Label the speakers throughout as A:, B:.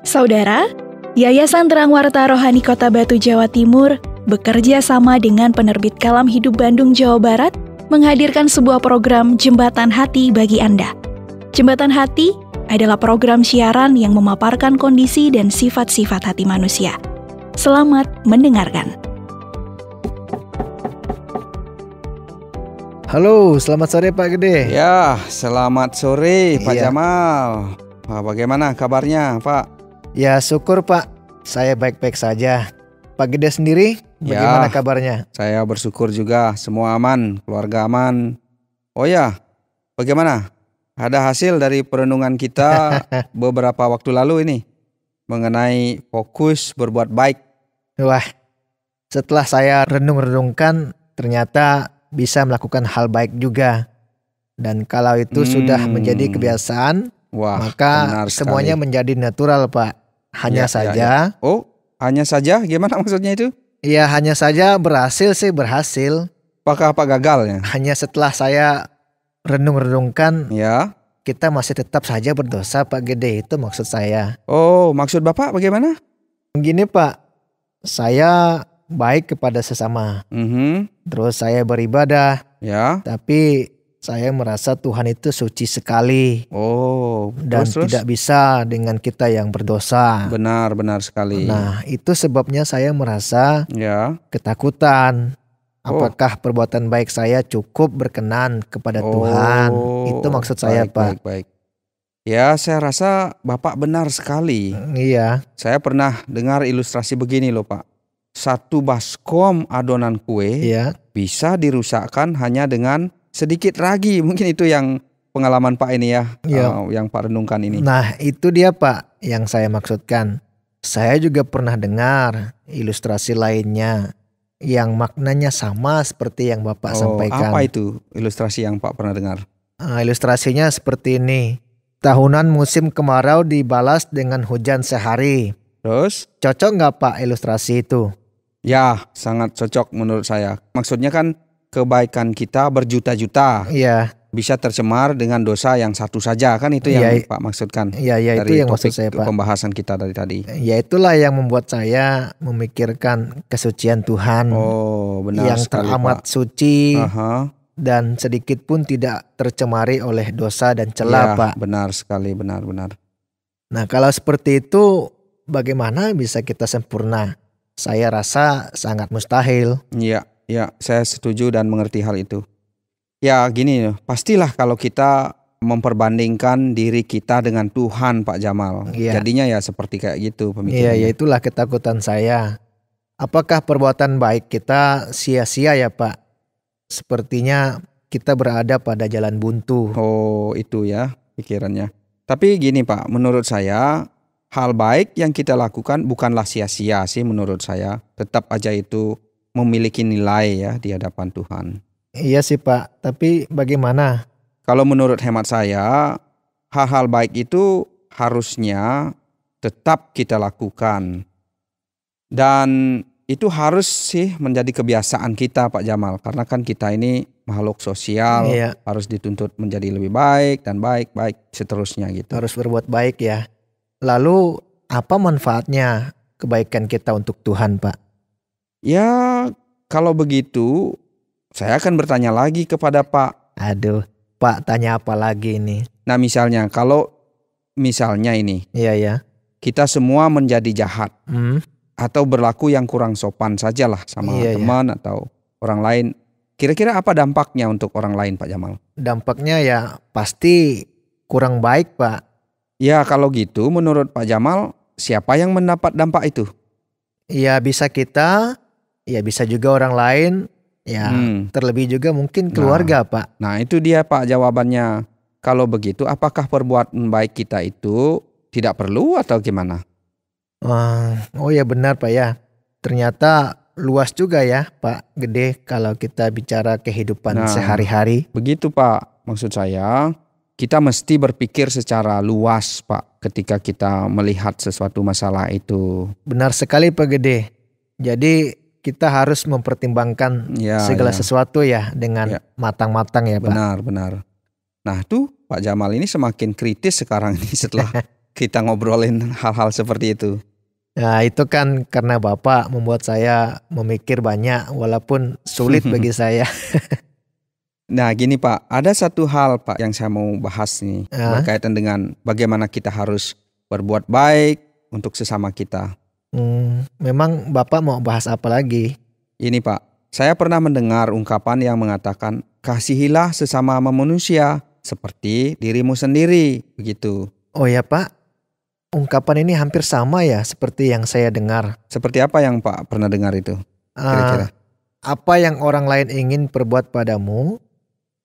A: Saudara, Yayasan Terang Warta Rohani Kota Batu, Jawa Timur bekerja sama dengan penerbit Kalam Hidup Bandung, Jawa Barat menghadirkan sebuah program Jembatan Hati bagi Anda. Jembatan Hati adalah program siaran yang memaparkan kondisi dan sifat-sifat hati manusia. Selamat mendengarkan.
B: Halo, selamat sore Pak Gede.
C: Ya, selamat sore Pak Jamal. Bagaimana kabarnya Pak?
B: Ya, syukur Pak, saya baik-baik saja. Pak Gede sendiri, bagaimana kabarnya?
C: Saya bersyukur juga, semua aman, keluarga aman. Oh ya, bagaimana? Ada hasil dari perenungan kita beberapa waktu lalu ini mengenai fokus berbuat baik.
B: Wah, setelah saya renung-renungkan, ternyata bisa melakukan hal baik juga. Dan kalau itu sudah menjadi kebiasaan, maka semuanya menjadi natural Pak. Hanya saja.
C: Oh, hanya saja? Gimana maksudnya itu?
B: Iya, hanya saja berhasil sih berhasil.
C: Apakah apa gagalnya?
B: Hanya setelah saya renung-renungkan, kita masih tetap saja berdosa Pak Gede, itu maksud saya.
C: Oh, maksud Bapak bagaimana?
B: Begini Pak, saya baik kepada sesama. Terus saya beribadah. Tapi saya merasa Tuhan itu suci sekali. Dan
C: terus?
B: Tidak bisa dengan kita yang berdosa.
C: Benar sekali.
B: Nah, itu sebabnya saya merasa ketakutan. Apakah perbuatan baik saya cukup berkenan kepada Tuhan? Itu maksud saya Pak.
C: Baik. Ya, saya rasa Bapak benar sekali.
B: Iya.
C: Saya pernah dengar ilustrasi begini loh Pak. Satu baskom adonan kue bisa dirusakkan hanya dengan sedikit ragi. Mungkin itu yang pengalaman Pak ini yang Pak renungkan ini.
B: Nah, itu dia Pak yang saya maksudkan. Saya juga pernah dengar ilustrasi lainnya yang maknanya sama seperti yang Bapak sampaikan.
C: Apa itu ilustrasi yang Pak pernah dengar?
B: Ilustrasinya seperti ini. Tahunan musim kemarau dibalas dengan hujan sehari.
C: Terus?
B: Cocok nggak Pak ilustrasi itu?
C: Ya, sangat cocok menurut saya. Maksudnya kan kebaikan kita berjuta-juta bisa tercemar dengan dosa yang satu saja, kan itu yang Pak maksudkan.
B: Iya, itu yang maksud saya Pak.
C: Pembahasan kita dari tadi.
B: Ya, itulah yang membuat saya memikirkan kesucian Tuhan.
C: Benar
B: yang
C: sekali,
B: teramat
C: Pak.
B: Suci dan sedikit pun tidak tercemari oleh dosa dan celah Pak.
C: Benar sekali, benar.
B: Nah, kalau seperti itu bagaimana bisa kita sempurna? Saya rasa sangat mustahil.
C: Ya, saya setuju dan mengerti hal itu. Ya gini, pastilah kalau kita memperbandingkan diri kita dengan Tuhan Pak Jamal. Jadinya ya seperti kayak gitu pemikirannya.
B: Iya, itulah ketakutan saya. Apakah perbuatan baik kita sia-sia ya Pak? Sepertinya kita berada pada jalan buntu.
C: Itu ya pikirannya. Tapi gini Pak, menurut saya hal baik yang kita lakukan bukanlah sia-sia sih menurut saya. Tetap aja itu memiliki nilai ya di hadapan Tuhan.
B: Iya sih Pak, tapi bagaimana?
C: Kalau menurut hemat saya, hal-hal baik itu harusnya tetap kita lakukan. Dan itu harus sih menjadi kebiasaan kita Pak Jamal. Karena kan kita ini makhluk sosial, harus dituntut menjadi lebih baik dan baik seterusnya gitu.
B: Harus berbuat baik ya. Lalu apa manfaatnya kebaikan kita untuk Tuhan Pak?
C: Ya, kalau begitu saya akan bertanya lagi kepada Pak.
B: Aduh, Pak tanya apa lagi ini?
C: Nah, kalau misalnya ini, kita semua menjadi jahat atau berlaku yang kurang sopan sajalah sama teman atau orang lain. Kira-kira apa dampaknya untuk orang lain Pak Jamal?
B: Dampaknya ya pasti kurang baik Pak.
C: Ya, kalau gitu menurut Pak Jamal, siapa yang mendapat dampak itu?
B: Ya bisa kita. Ya bisa juga orang lain, terlebih juga mungkin keluarga Pak.
C: Nah itu dia Pak jawabannya. Kalau begitu apakah perbuatan baik kita itu tidak perlu atau gimana?
B: Oh ya benar Pak ya. Ternyata luas juga ya Pak Gede kalau kita bicara kehidupan sehari-hari.
C: Begitu Pak, maksud saya kita mesti berpikir secara luas Pak ketika kita melihat sesuatu masalah itu.
B: Benar sekali Pak Gede. Jadi kita harus mempertimbangkan segala sesuatu ya dengan matang-matang ya Pak.
C: Benar. Nah tuh Pak Jamal ini semakin kritis sekarang ini setelah kita ngobrolin hal-hal seperti itu?
B: Nah, itu kan karena Bapak membuat saya memikir banyak walaupun sulit bagi saya.
C: Nah gini Pak, ada satu hal Pak yang saya mau bahas nih berkaitan dengan bagaimana kita harus berbuat baik untuk sesama kita.
B: Memang Bapak mau bahas apa lagi?
C: Ini Pak, saya pernah mendengar ungkapan yang mengatakan kasihilah sesama manusia seperti dirimu sendiri, begitu.
B: Oh ya Pak, ungkapan ini hampir sama ya seperti yang saya dengar.
C: Seperti apa yang Pak pernah dengar itu? Kira-kira.
B: Apa yang orang lain ingin perbuat padamu,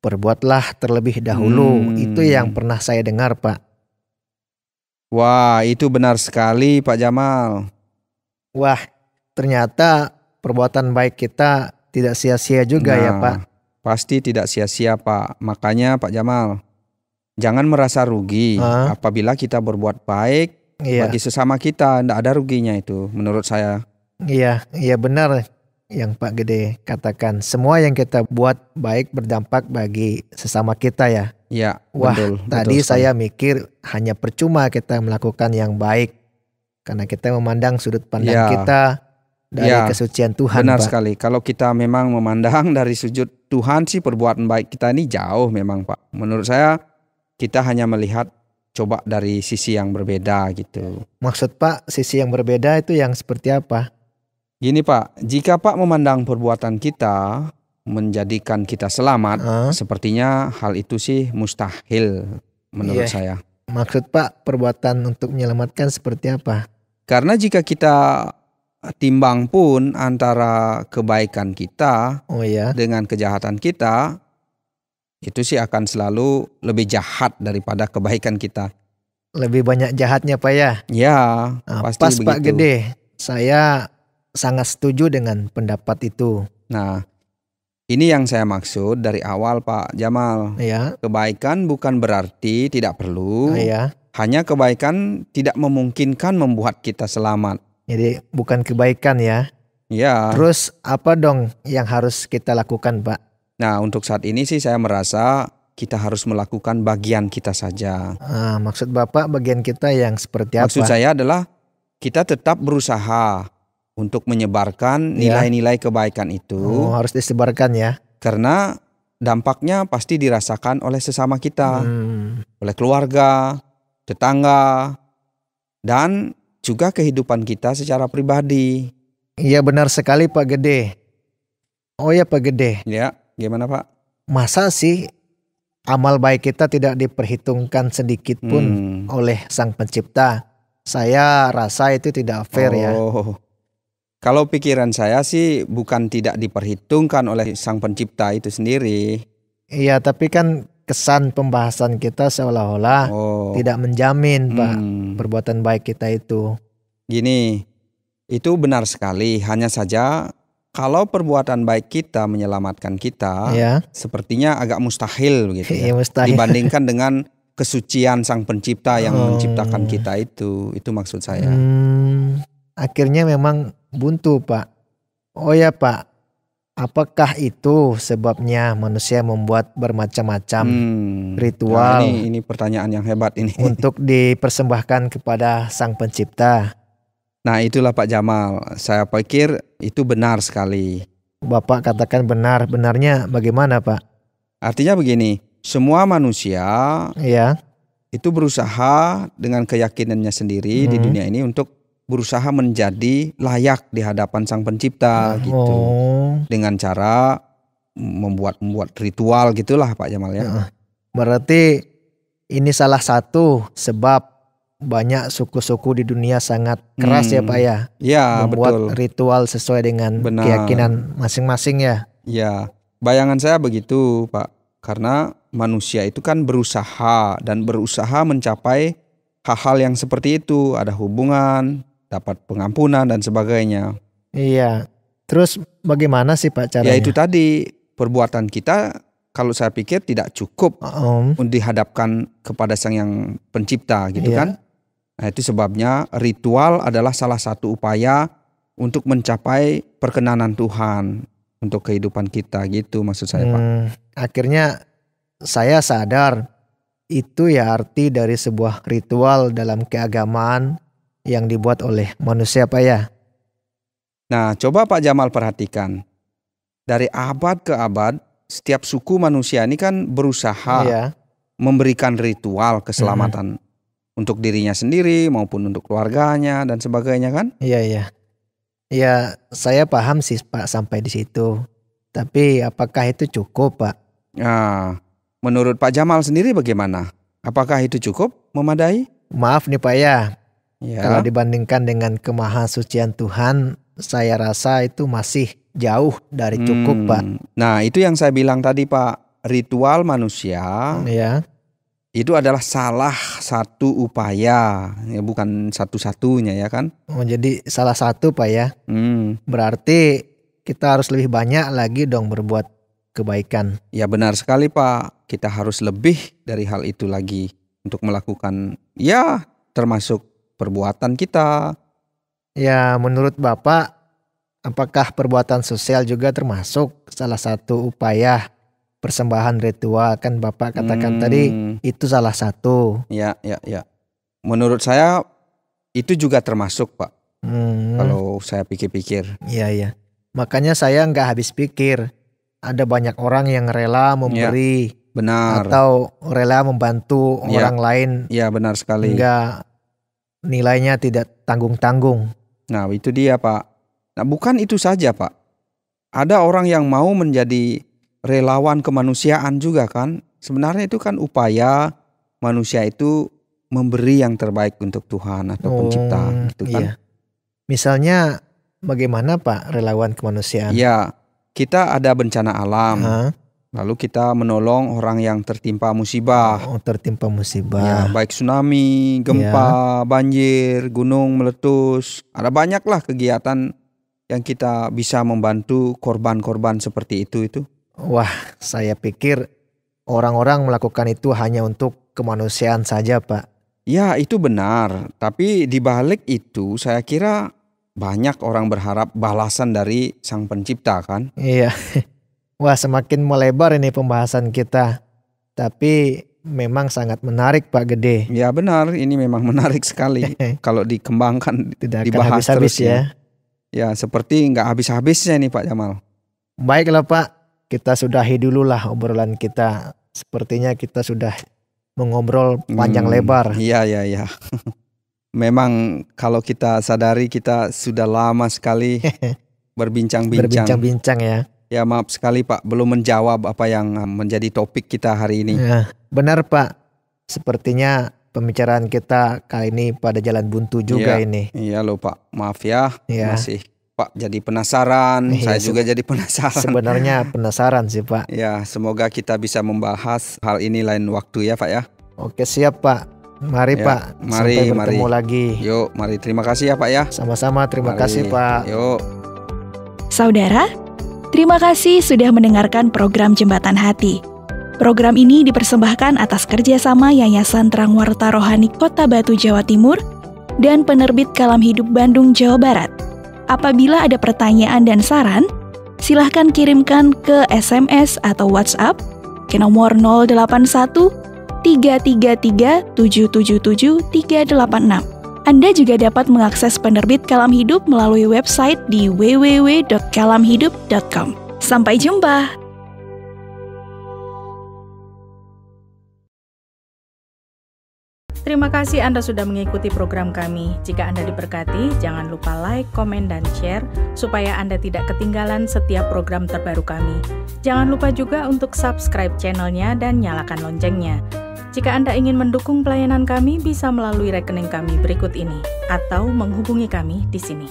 B: perbuatlah terlebih dahulu. Itu yang pernah saya dengar Pak.
C: Wah, itu benar sekali Pak Jamal.
B: Wah, ternyata perbuatan baik kita tidak sia-sia juga ya Pak.
C: Pasti tidak sia-sia Pak. Makanya Pak Jamal, jangan merasa rugi apabila kita berbuat baik bagi sesama kita. Tidak ada ruginya itu menurut saya.
B: Iya benar yang Pak Gede katakan. Semua yang kita buat baik berdampak bagi sesama kita ya.
C: Iya,
B: wah,
C: betul.
B: Tadi saya mikir hanya percuma kita melakukan yang baik karena kita memandang sudut pandang kita dari kesucian Tuhan.
C: Benar
B: Pak.
C: sekali. Kalau kita memang memandang dari sudut Tuhan sih perbuatan baik kita ini jauh memang Pak. Menurut saya kita hanya melihat coba dari sisi yang berbeda gitu.
B: Maksud Pak sisi yang berbeda itu yang seperti apa?
C: Gini Pak, jika Pak memandang perbuatan kita menjadikan kita selamat, sepertinya hal itu sih mustahil menurut saya.
B: Maksud Pak perbuatan untuk menyelamatkan seperti apa?
C: Karena jika kita timbang pun antara kebaikan kita dengan kejahatan kita, itu sih akan selalu lebih jahat daripada kebaikan kita.
B: Lebih banyak jahatnya Pak ya?
C: Ya, pasti
B: pas
C: begitu.
B: Pak Gede, saya sangat setuju dengan pendapat itu.
C: Nah, ini yang saya maksud dari awal Pak Jamal. Kebaikan bukan berarti tidak perlu. Hanya kebaikan tidak memungkinkan membuat kita selamat.
B: Jadi bukan kebaikan ya. Terus apa dong yang harus kita lakukan Pak?
C: Nah untuk saat ini sih saya merasa kita harus melakukan bagian kita saja.
B: Maksud Bapak bagian kita yang seperti apa?
C: Maksud saya adalah kita tetap berusaha untuk menyebarkan nilai-nilai kebaikan itu.
B: Harus disebarkan ya.
C: Karena dampaknya pasti dirasakan oleh sesama kita. Oleh keluarga, tetangga, dan juga kehidupan kita secara pribadi.
B: Iya benar sekali Pak Gede. Oh ya Pak Gede.
C: Ya, gimana Pak?
B: Masa sih amal baik kita tidak diperhitungkan sedikit pun oleh Sang Pencipta? Saya rasa itu tidak fair ya.
C: Kalau pikiran saya sih bukan tidak diperhitungkan oleh Sang Pencipta itu sendiri. Iya,
B: tapi kan kesan pembahasan kita seolah-olah tidak menjamin Pak perbuatan baik kita itu.
C: Gini, itu benar sekali. Hanya saja kalau perbuatan baik kita menyelamatkan kita, sepertinya agak mustahil gitu ya.
B: Mustahil.
C: Dibandingkan dengan kesucian Sang Pencipta yang menciptakan kita itu maksud saya.
B: Akhirnya memang buntu Pak. Oh ya Pak. Apakah itu sebabnya manusia membuat bermacam-macam ritual?
C: Nah ini pertanyaan yang hebat ini.
B: Untuk dipersembahkan kepada Sang Pencipta.
C: Nah itulah Pak Jamal, saya pikir itu benar sekali.
B: Bapak katakan benar, benarnya bagaimana Pak?
C: Artinya begini, semua manusia itu berusaha dengan keyakinannya sendiri di dunia ini untuk berusaha menjadi layak di hadapan Sang Pencipta gitu. Dengan cara membuat ritual gitulah Pak Jamal ya.
B: Berarti ini salah satu sebab banyak suku-suku di dunia sangat keras ya Pak ya. Membuat ritual sesuai dengan keyakinan masing-masing ya.
C: Ya, bayangan saya begitu Pak. Karena manusia itu kan berusaha mencapai hal-hal yang seperti itu. Ada hubungan, dapat pengampunan dan sebagainya.
B: Iya. Terus bagaimana sih Pak caranya?
C: Ya itu tadi, perbuatan kita kalau saya pikir tidak cukup untuk dihadapkan kepada Sang Yang Pencipta gitu kan. Nah itu sebabnya ritual adalah salah satu upaya untuk mencapai perkenanan Tuhan untuk kehidupan kita gitu maksud saya Pak.
B: Akhirnya saya sadar itu ya arti dari sebuah ritual dalam keagamaan yang dibuat oleh manusia Pak ya.
C: Nah, coba Pak Jamal perhatikan. Dari abad ke abad, setiap suku manusia ini kan berusaha memberikan ritual keselamatan untuk dirinya sendiri maupun untuk keluarganya dan sebagainya kan?
B: Iya. Ya, saya paham sih Pak sampai di situ. Tapi apakah itu cukup Pak?
C: Nah, menurut Pak Jamal sendiri bagaimana? Apakah itu cukup, memadai?
B: Maaf nih Pak ya. Kalau dibandingkan dengan kemahasucian Tuhan, saya rasa itu masih jauh dari cukup Pak.
C: Nah, itu yang saya bilang tadi Pak. Ritual manusia itu adalah salah satu upaya, ya bukan satu-satunya ya kan?
B: Oh, jadi salah satu Pak ya. Berarti kita harus lebih banyak lagi dong berbuat kebaikan.
C: Ya benar sekali Pak. Kita harus lebih dari hal itu lagi untuk melakukan termasuk perbuatan kita.
B: Ya menurut Bapak, apakah perbuatan sosial juga termasuk salah satu upaya persembahan ritual? Kan Bapak katakan tadi itu salah satu.
C: Ya. Menurut saya itu juga termasuk Pak. Kalau saya pikir-pikir.
B: Iya. Makanya saya nggak habis pikir. Ada banyak orang yang rela memberi.
C: Benar.
B: Atau rela membantu orang lain.
C: Iya benar sekali.
B: Hingga nilainya tidak tanggung-tanggung.
C: Nah itu dia Pak. Nah bukan itu saja Pak. Ada orang yang mau menjadi relawan kemanusiaan juga kan. Sebenarnya itu kan upaya manusia itu memberi yang terbaik untuk Tuhan atau pencipta gitu kan.
B: Iya. Misalnya bagaimana Pak relawan kemanusiaan?
C: Ya, kita ada bencana alam. Lalu kita menolong orang yang tertimpa musibah.
B: Tertimpa musibah.
C: Ya, baik tsunami, gempa, banjir, gunung meletus. Ada banyaklah kegiatan yang kita bisa membantu korban-korban seperti itu.
B: Wah, saya pikir orang-orang melakukan itu hanya untuk kemanusiaan saja, Pak.
C: Ya, itu benar. Tapi di balik itu saya kira banyak orang berharap balasan dari Sang Pencipta kan?
B: Iya. Wah, semakin melebar ini pembahasan kita. Tapi memang sangat menarik Pak Gede.
C: Ya benar, ini memang menarik sekali. Kalau dikembangkan,
B: tidak
C: dibahas
B: akan habis-habis
C: terus ya. Ya seperti nggak habis-habisnya nih Pak Jamal.
B: Baiklah Pak, kita sudahi dulu lah obrolan kita. Sepertinya kita sudah mengobrol panjang lebar.
C: Iya. Memang kalau kita sadari kita sudah lama sekali berbincang-bincang
B: ya.
C: Ya maaf sekali Pak, belum menjawab apa yang menjadi topik kita hari ini.
B: Ya, benar Pak, sepertinya pembicaraan kita kali ini pada jalan buntu juga ini.
C: Iya loh Pak, maaf ya. Masih Pak jadi penasaran, saya juga jadi penasaran.
B: Sebenarnya penasaran sih Pak.
C: Ya, semoga kita bisa membahas hal ini lain waktu ya Pak ya.
B: Oke siap Pak, mari Pak, sampai bertemu lagi.
C: Yuk, mari terima kasih ya Pak ya.
B: Sama-sama, terima kasih Pak.
C: Yuk.
A: Saudara, terima kasih sudah mendengarkan program Jembatan Hati. Program ini dipersembahkan atas kerjasama Yayasan Terang Warta Rohani Kota Batu, Jawa Timur, dan Penerbit Kalam Hidup Bandung, Jawa Barat. Apabila ada pertanyaan dan saran, silahkan kirimkan ke SMS atau WhatsApp ke nomor 081 333 777 386. Anda juga dapat mengakses Penerbit Kalam Hidup melalui website di www.kalamhidup.com. Sampai jumpa!
D: Terima kasih Anda sudah mengikuti program kami. Jika Anda diberkati, jangan lupa like, komen, dan share supaya Anda tidak ketinggalan setiap program terbaru kami. Jangan lupa juga untuk subscribe channelnya dan nyalakan loncengnya. Jika Anda ingin mendukung pelayanan kami, bisa melalui rekening kami berikut ini atau menghubungi kami di sini.